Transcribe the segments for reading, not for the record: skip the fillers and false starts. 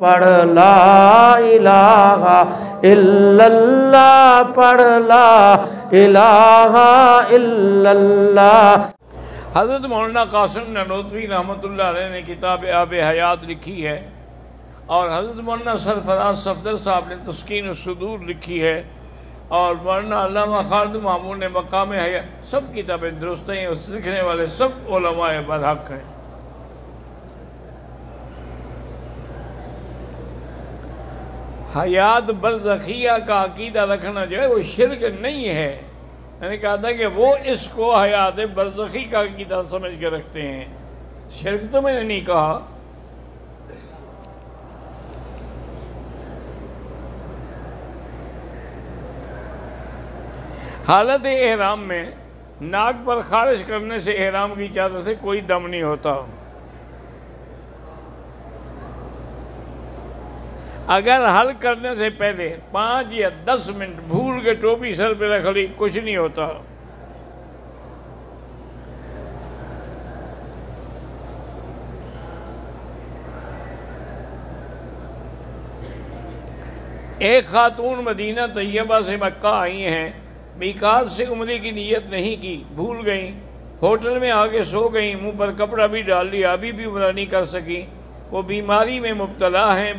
پڑھ لا الہ الا اللہ، پڑھ لا الہ الا اللہ۔ حضرت مولانا قاسم نانوتوی رحمۃ اللہ علیہ نے کتاب آب حیات لکھی ہے، اور حضرت مولانا سرفراز صفدر صاحب نے تسکین الصدور لکھی ہے، اور مولانا علامہ خالد محمود نے مقام حیات، سب کتابیں درست ہیں، اس لکھنے والے سب علماء برحق ہیں۔ حیات برزخیہ کا عقیدہ رکھنا جو ہے وہ شرک نہیں ہے۔ میں نے کہا تھا کہ وہ اس کو حیات برزخی کا عقیدہ سمجھ کے رکھتے ہیں، شرک تو میں نے نہیں کہا۔ حالت احرام میں ناک پر خارج کرنے سے احرام کی چادر سے کوئی دم نہیں ہوتا۔ اگر حل کرنے سے پہلے 5 یا 10 منٹ بھول کے ٹوپی سر پہ رکھ لی، کچھ نہیں ہوتا۔ ایک خاتون مدینہ طیبہ سے مکہ آئی ہیں، میقات سے عمرے کی نیت نہیں کی، بھول گئیں، ہوٹل میں آگے سو گئیں، منہ پر کپڑا بھی ڈال لیا، ابھی بھی عمرہ نہیں کر سکیں۔ وہ بیماری میں مبتلا ہیں،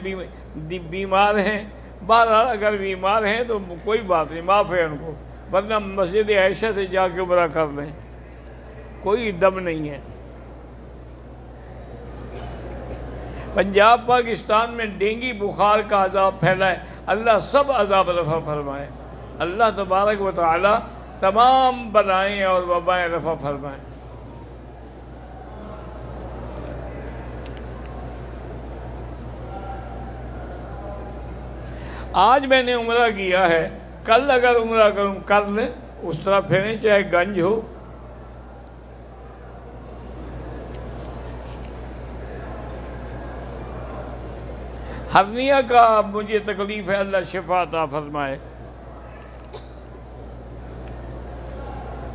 بیمار ہیں۔ بہرحال اگر بیمار ہیں تو کوئی بات نہیں، معاف ہے ان کو، ورنہ مسجد عائشہ سے جا کے عمرہ کر لیں، کوئی دم نہیں ہے۔ پنجاب پاکستان میں ڈینگی بخار کا عذاب پھیلا ہے، اللہ سب عذاب رفع فرمائے، اللہ تبارک و تعالی تمام بلائیں اور وبائیں رفع فرمائے۔ آج میں نے عمرہ کیا ہے، کل اگر عمرہ کروں کر لیں، اس طرح پھریں چاہے گنج ہو۔ ہرنیہ کا مجھے تکلیف ہے، اللہ شفا عطا فرمائے۔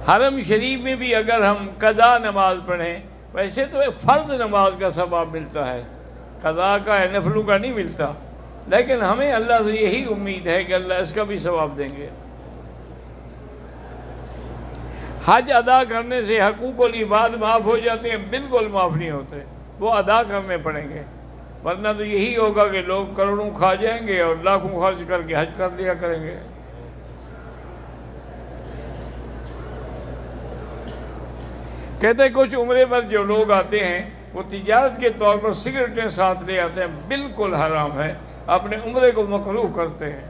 حرم شریف میں بھی اگر ہم قضا نماز پڑھیں، ویسے تو ایک فرض نماز کا ثواب ملتا ہے، قضا کا ہے، نفلوں کا نہیں ملتا، لیکن ہمیں اللہ سے یہی امید ہے کہ اللہ اس کا بھی ثواب دیں گے۔ حج ادا کرنے سے حقوق العباد معاف ہو جاتے ہیں؟ بالکل معاف نہیں ہوتے، وہ ادا کرنے پڑیں گے، ورنہ تو یہی ہوگا کہ لوگ کروڑوں کھا جائیں گے اور لاکھوں خرچ کر کے حج کر لیا کریں گے۔ کہتے ہیں کچھ عمرے پر جو لوگ آتے ہیں وہ تجارت کے طور پر سگریٹیں ساتھ لے آتے ہیں، بالکل حرام ہے، اپنے عمرے کو مکروہ کرتے ہیں۔